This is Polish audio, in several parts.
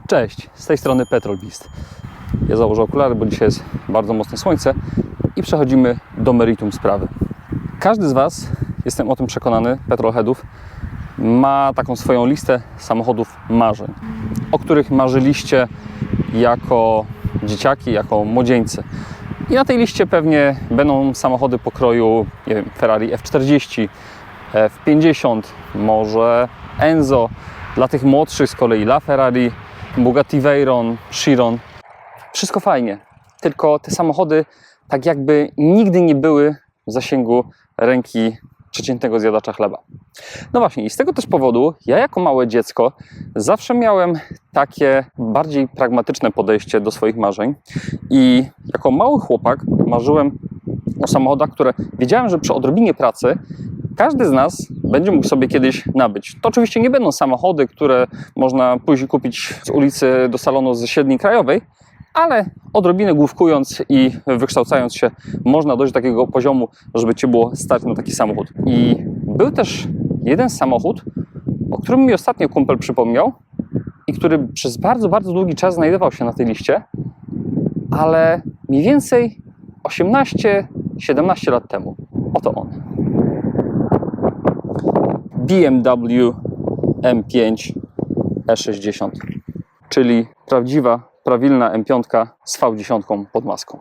Cześć, z tej strony Petrolbeast. Ja założę okulary, bo dzisiaj jest bardzo mocne słońce i przechodzimy do meritum sprawy. Każdy z Was, jestem o tym przekonany, petrolheadów, ma taką swoją listę samochodów marzeń, o których marzyliście jako dzieciaki, jako młodzieńcy. I na tej liście pewnie będą samochody pokroju, nie wiem, Ferrari F40, F50, może Enzo, dla tych młodszych z kolei LaFerrari, Bugatti Veyron, Chiron. Wszystko fajnie, tylko te samochody tak jakby nigdy nie były w zasięgu ręki przeciętnego zjadacza chleba. No właśnie, i z tego też powodu ja jako małe dziecko zawsze miałem takie bardziej pragmatyczne podejście do swoich marzeń i jako mały chłopak marzyłem o samochodach, które wiedziałem, że przy odrobinie pracy każdy z nas będzie mógł sobie kiedyś nabyć. To oczywiście nie będą samochody, które można później kupić z ulicy do salonu ze średniej krajowej, ale odrobinę główkując i wykształcając się, można dojść do takiego poziomu, żeby Cię było stać na taki samochód. I był też jeden samochód, o którym mi ostatnio kumpel przypomniał i który przez bardzo, bardzo długi czas znajdował się na tej liście, ale mniej więcej 18-17 lat temu. Oto on. BMW M5 E60, czyli prawilna M5 z V10 pod maską.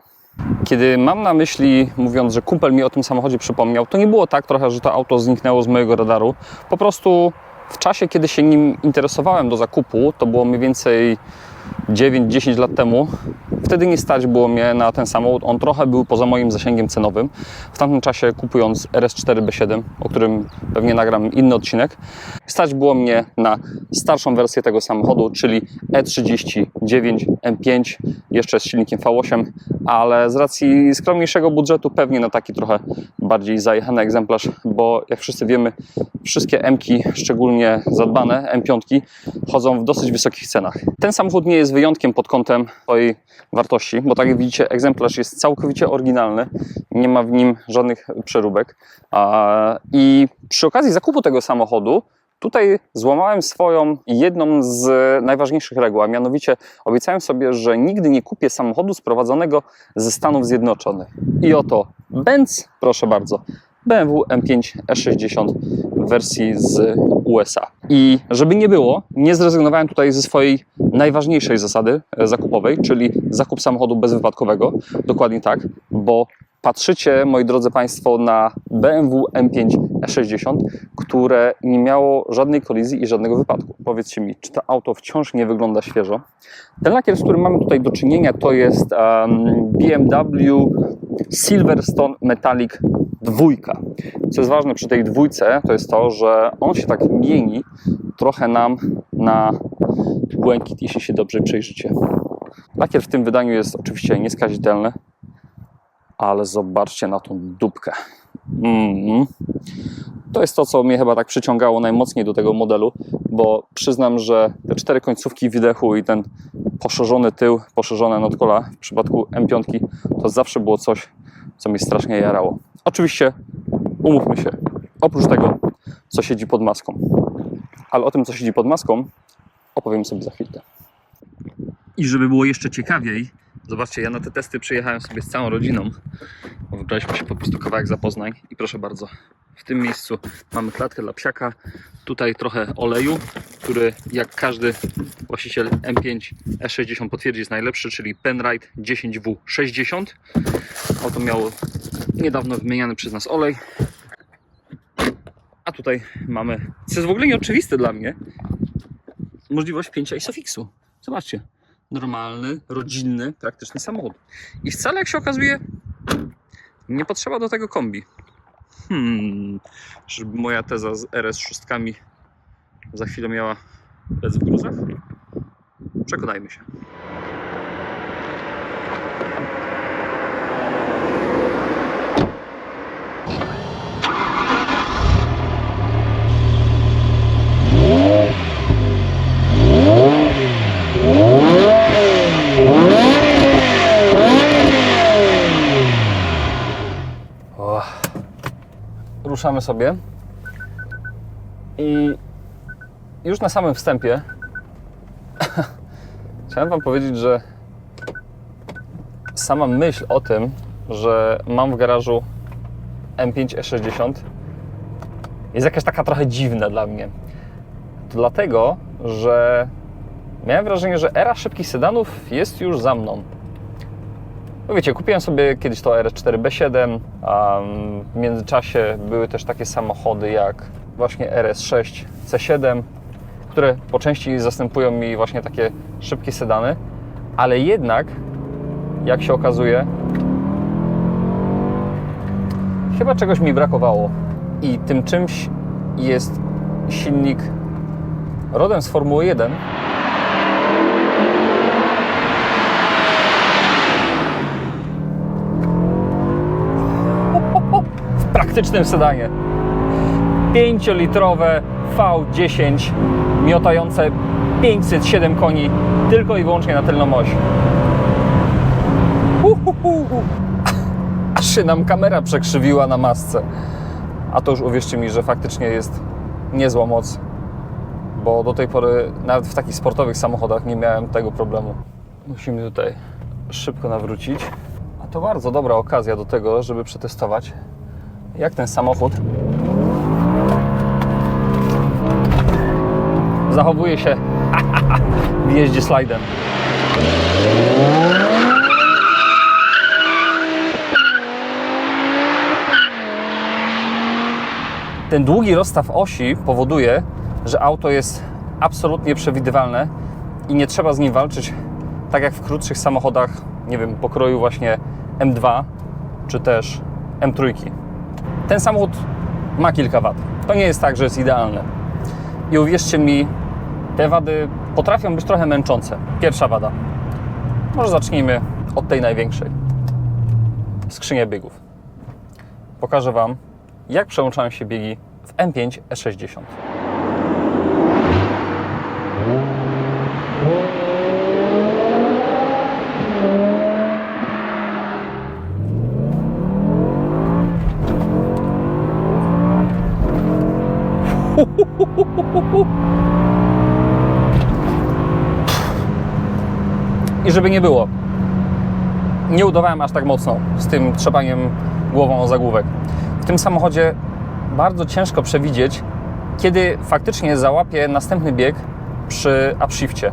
Kiedy mam na myśli, mówiąc, że kumpel mi o tym samochodzie przypomniał, to nie było tak trochę, że to auto zniknęło z mojego radaru. Po prostu w czasie, kiedy się nim interesowałem do zakupu, to było mniej więcej 9-10 lat temu, wtedy nie stać było mnie na ten samochód. On trochę był poza moim zasięgiem cenowym. W tamtym czasie, kupując RS4 B7, o którym pewnie nagram inny odcinek, stać było mnie na starszą wersję tego samochodu, czyli E39 M5, jeszcze z silnikiem V8, ale z racji skromniejszego budżetu pewnie na taki trochę bardziej zajechany egzemplarz, bo jak wszyscy wiemy, wszystkie M-ki, szczególnie zadbane M5, chodzą w dosyć wysokich cenach. Ten samochód nie jest wyjątkiem pod kątem swojej wartości, bo tak jak widzicie, egzemplarz jest całkowicie oryginalny, nie ma w nim żadnych przeróbek. I przy okazji zakupu tego samochodu tutaj złamałem swoją jedną z najważniejszych reguł, a mianowicie obiecałem sobie, że nigdy nie kupię samochodu sprowadzonego ze Stanów Zjednoczonych. I oto Benz, proszę bardzo, BMW M5 E60 w wersji z USA. I żeby nie było, nie zrezygnowałem tutaj ze swojej najważniejszej zasady zakupowej, czyli zakup samochodu bezwypadkowego. Dokładnie tak, bo patrzycie, moi drodzy Państwo, na BMW M5 E60, które nie miało żadnej kolizji i żadnego wypadku. Powiedzcie mi, czy to auto wciąż nie wygląda świeżo? Ten lakier, z którym mamy tutaj do czynienia, to jest BMW Silverstone Metallic 2. Co jest ważne przy tej dwójce, to jest to, że on się tak mieni trochę nam na błękit, jeśli się dobrze przyjrzycie. Lakier w tym wydaniu jest oczywiście nieskazitelny, ale zobaczcie na tą dupkę. To jest to, co mnie chyba tak przyciągało najmocniej do tego modelu, bo przyznam, że te 4 końcówki wydechu i ten poszerzony tył, poszerzone nadkola w przypadku M5 to zawsze było coś, co mnie strasznie jarało. Oczywiście, umówmy się, oprócz tego, co siedzi pod maską. Ale o tym, co siedzi pod maską, opowiem sobie za chwilkę. I żeby było jeszcze ciekawiej, zobaczcie, ja na te testy przyjechałem sobie z całą rodziną. Wybraliśmy się po prostu kawałek Zapoznań i proszę bardzo, w tym miejscu mamy klatkę dla psiaka, tutaj trochę oleju, który jak każdy właściciel M5 E60 potwierdzi jest najlepszy, czyli Penrite 10W60. Oto miało niedawno wymieniany przez nas olej. A tutaj mamy, co jest w ogóle nieoczywiste dla mnie, możliwość pięcia Isofixu. Zobaczcie, normalny, rodzinny, praktyczny samochód. I wcale, jak się okazuje, nie potrzeba do tego kombi. Żeby moja teza z RS6 za chwilę miała lec w gruzach? Przekonajmy się. Ruszamy sobie i już na samym wstępie Chciałem wam powiedzieć, że sama myśl o tym, że mam w garażu M5 E60 jest jakaś taka trochę dziwna dla mnie. To dlatego, że miałem wrażenie, że era szybkich sedanów jest już za mną. No wiecie, kupiłem sobie kiedyś to RS4B7, a w międzyczasie były też takie samochody jak właśnie RS6 C7, które po części zastępują mi właśnie takie szybkie sedany, ale jednak, jak się okazuje, chyba czegoś mi brakowało. I tym czymś jest silnik rodem z Formuły 1, w praktycznym sedanie. 5-litrowe V10 miotające 507 koni tylko i wyłącznie na tylną oś. Aż się nam kamera przekrzywiła na masce. A to już uwierzcie mi, że faktycznie jest niezła moc, bo do tej pory nawet w takich sportowych samochodach nie miałem tego problemu. Musimy tutaj szybko nawrócić, a to bardzo dobra okazja do tego, żeby przetestować, jak ten samochód zachowuje się w jeździe slajdem. Ten długi rozstaw osi powoduje, że auto jest absolutnie przewidywalne i nie trzeba z nim walczyć tak jak w krótszych samochodach, nie wiem, pokroju właśnie M2 czy też M3. Ten samochód ma kilka wad. To nie jest tak, że jest idealny. I uwierzcie mi, te wady potrafią być trochę męczące. Pierwsza wada. Może zacznijmy od tej największej. Skrzynia biegów. Pokażę wam, jak przełączają się biegi w M5 E60. I żeby nie było, nie udawałem aż tak mocno z tym trzepaniem głową o zagłówek. W tym samochodzie bardzo ciężko przewidzieć, kiedy faktycznie załapię następny bieg przy upshifcie.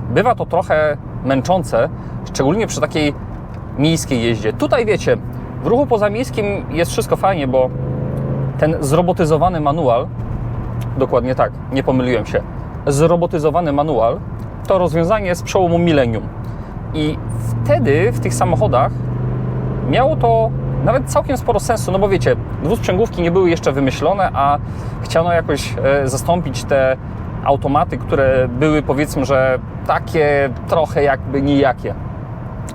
Bywa to trochę męczące, szczególnie przy takiej miejskiej jeździe. Tutaj wiecie, w ruchu pozamiejskim jest wszystko fajnie, bo ten zrobotyzowany manual, dokładnie tak, nie pomyliłem się, zrobotyzowany manual to rozwiązanie z przełomu milenium. I wtedy w tych samochodach miało to nawet całkiem sporo sensu, no bo wiecie, dwusprzęgłówki nie były jeszcze wymyślone, a chciano jakoś zastąpić te automaty, które były, powiedzmy, że takie trochę jakby nijakie.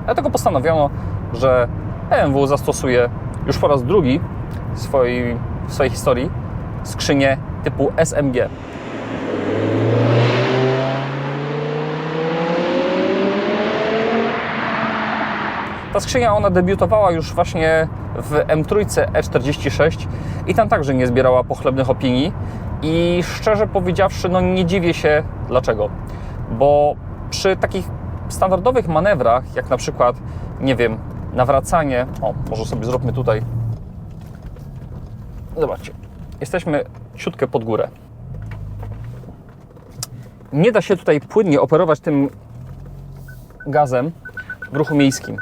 Dlatego postanowiono, że BMW zastosuje już po raz drugi w swojej historii skrzynię typu SMG. Ta skrzynia, ona debiutowała już właśnie w M3 E46 i tam także nie zbierała pochlebnych opinii i szczerze powiedziawszy, no nie dziwię się dlaczego, bo przy takich standardowych manewrach, jak na przykład, nie wiem, nawracanie, może sobie zróbmy tutaj, zobaczcie, jesteśmy ciutkę pod górę. Nie da się tutaj płynnie operować tym gazem w ruchu miejskim.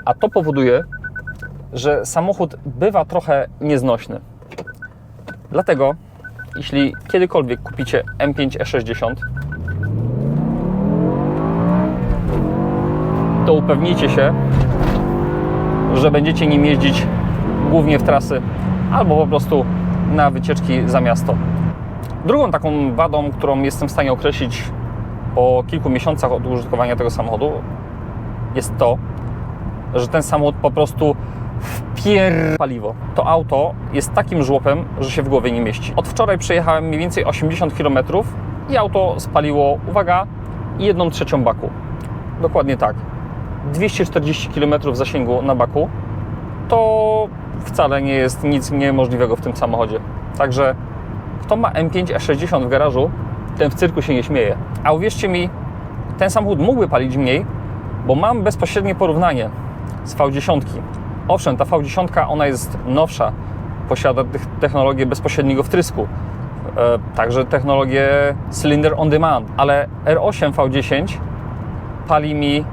A to powoduje, że samochód bywa trochę nieznośny. Dlatego, jeśli kiedykolwiek kupicie M5 E60, to upewnijcie się, że będziecie nim jeździć głównie w trasy albo po prostu na wycieczki za miasto. Drugą taką wadą, którą jestem w stanie określić po kilku miesiącach od użytkowania tego jest to, że ten samochód po prostu paliwo. To auto jest takim żłopem, że się w głowie nie mieści. Od wczoraj przejechałem mniej więcej 80 km i auto spaliło, uwaga, 1/3 baku. Dokładnie tak. 240 km zasięgu na baku to wcale nie jest nic niemożliwego w tym samochodzie. Także kto ma M5 E60 w garażu, ten w cyrku się nie śmieje. A uwierzcie mi, ten samochód mógłby palić mniej, bo mam bezpośrednie porównanie z V10. Owszem, ta V10 ona jest nowsza, posiada technologię bezpośredniego wtrysku, także technologię Cylinder on Demand, ale R8 V10 pali mi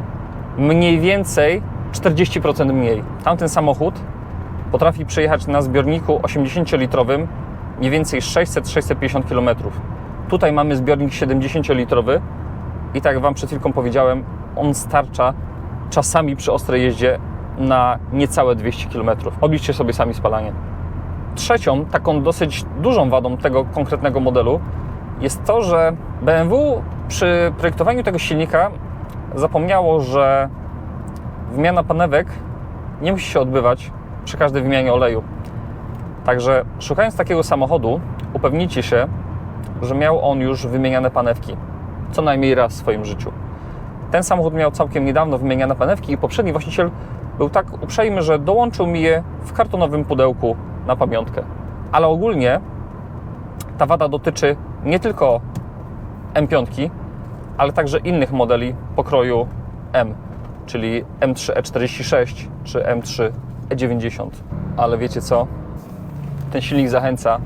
mniej więcej 40% mniej. Tamten samochód potrafi przejechać na zbiorniku 80-litrowym mniej więcej 600-650 km. Tutaj mamy zbiornik 70-litrowy i tak jak Wam przed chwilką powiedziałem, on starcza czasami przy ostrej jeździe na niecałe 200 km. Obliczcie sobie sami spalanie. Trzecią, taką dosyć dużą wadą tego konkretnego modelu jest to, że BMW przy projektowaniu tego silnika zapomniało, że wymiana panewek nie musi się odbywać przy każdej wymianie oleju. Także szukając takiego samochodu, upewnijcie się, że miał on już wymieniane panewki. Co najmniej raz w swoim życiu. Ten samochód miał całkiem niedawno wymieniane panewki i poprzedni właściciel był tak uprzejmy, że dołączył mi je w kartonowym pudełku na pamiątkę. Ale ogólnie ta wada dotyczy nie tylko M5, ale także innych modeli pokroju M, czyli M3 E46 czy M3 E90. Ale wiecie co? Ten silnik zachęca.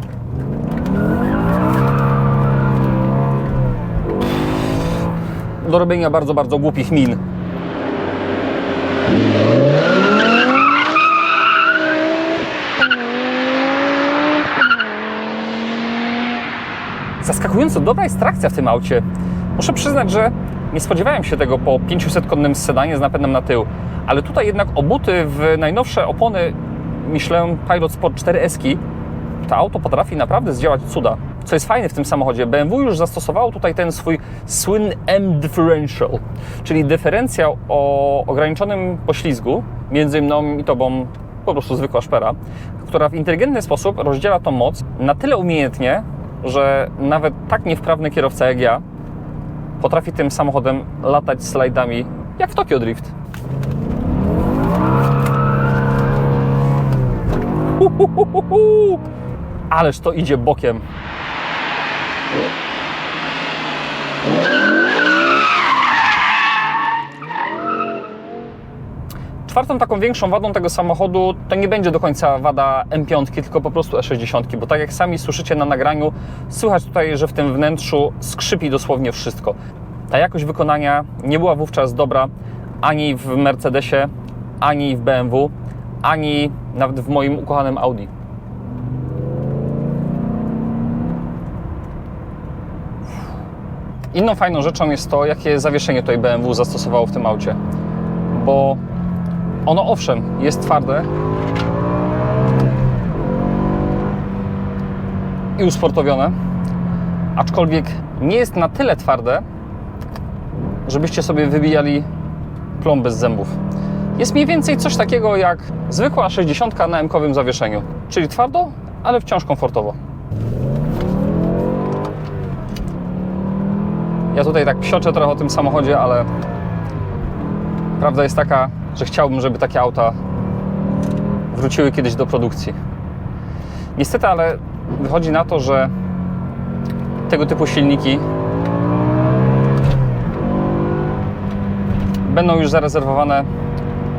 Do robienia bardzo, bardzo głupich min. Zaskakująco dobra jest trakcja w tym aucie. Muszę przyznać, że nie spodziewałem się tego po 500-konnym sedanie z napędem na tył. Ale tutaj jednak obuty w najnowsze opony Michelin Pilot Sport 4S to auto potrafi naprawdę zdziałać cuda. Co jest fajne w tym samochodzie, BMW już zastosowało tutaj ten swój słynny M-Differential, czyli dyferencjał o ograniczonym poślizgu między mną i Tobą, po prostu zwykła szpera, która w inteligentny sposób rozdziela tą moc na tyle umiejętnie, że nawet tak niewprawny kierowca jak ja potrafi tym samochodem latać slajdami jak w Tokyo Drift. Ależ to idzie bokiem. Czwartą taką większą wadą tego samochodu to nie będzie do końca wada M5, tylko po prostu E60, bo tak jak sami słyszycie na nagraniu, słychać tutaj, że w tym wnętrzu skrzypi dosłownie wszystko. Ta jakość wykonania nie była wówczas dobra ani w Mercedesie, ani w BMW, ani nawet w moim ukochanym Audi. Inną fajną rzeczą jest to, jakie zawieszenie tutaj BMW zastosowało w tym aucie, bo ono owszem jest twarde i usportowione, aczkolwiek nie jest na tyle twarde, żebyście sobie wybijali plomby z zębów. Jest mniej więcej coś takiego jak zwykła 60 na M-kowym zawieszeniu, czyli twardo, ale wciąż komfortowo. Ja tutaj tak psioczę trochę o tym samochodzie, ale prawda jest taka, że chciałbym, żeby takie auta wróciły kiedyś do produkcji. Niestety, ale wychodzi na to, że tego typu silniki będą już zarezerwowane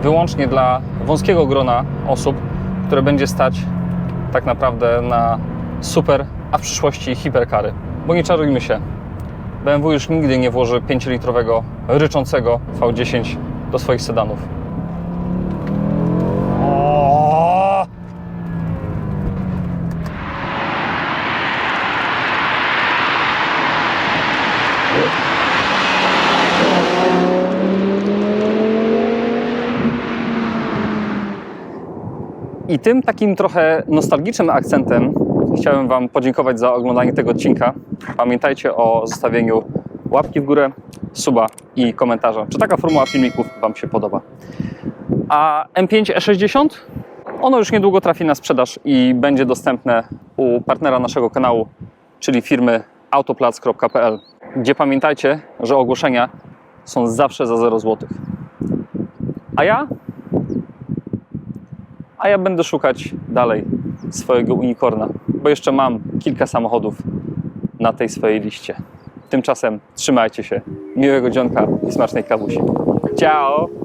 wyłącznie dla wąskiego grona osób, które będzie stać tak naprawdę na super, a w przyszłości hiperkary. Bo nie czarujmy się, BMW już nigdy nie włoży 5-litrowego, ryczącego V10 do swoich sedanów. I tym takim trochę nostalgicznym akcentem chciałem Wam podziękować za oglądanie tego odcinka. Pamiętajcie o zostawieniu łapki w górę, suba i komentarza, czy taka formuła filmików Wam się podoba. A M5 E60? Ono już niedługo trafi na sprzedaż i będzie dostępne u partnera naszego kanału, czyli firmy autoplac.pl, gdzie pamiętajcie, że ogłoszenia są zawsze za 0 zł. A ja będę szukać dalej swojego unicorna, bo jeszcze mam kilka samochodów na tej swojej liście. Tymczasem trzymajcie się. Miłego dzionka i smacznej kawusi. Ciao!